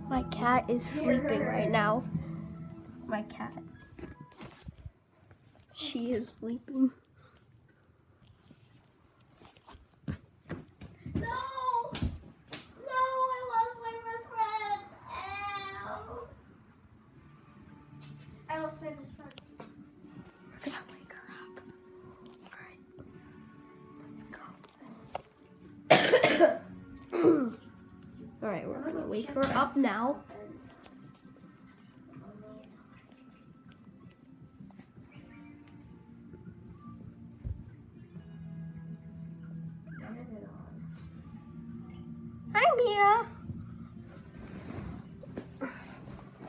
My cat is sleeping right now. My cat. She is sleeping. No! No, I lost my best friend. Ow. I lost my best friend. We're gonna wake her up. Alright. Let's go. Alright, we're gonna wake her up now. Hi, Mia.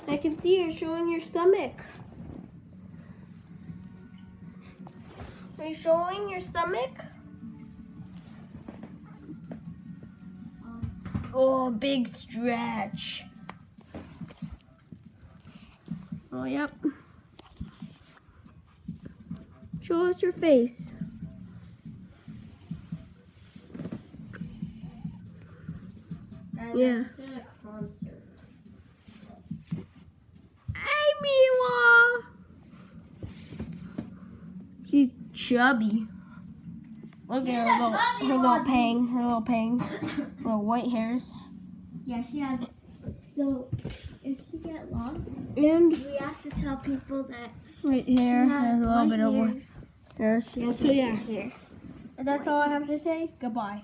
I can see you're showing your stomach. Are you showing your stomach? Oh, big stretch. Oh, yep. Show us your face. Yeah. At a concert. Hey, Mila. She's chubby. Look at her little pang, little white hairs. Yeah, she has. So, if she get lost, And we have to tell people that right here she has has a little bit of white hairs. So yeah, here. that's all I have to say. Goodbye.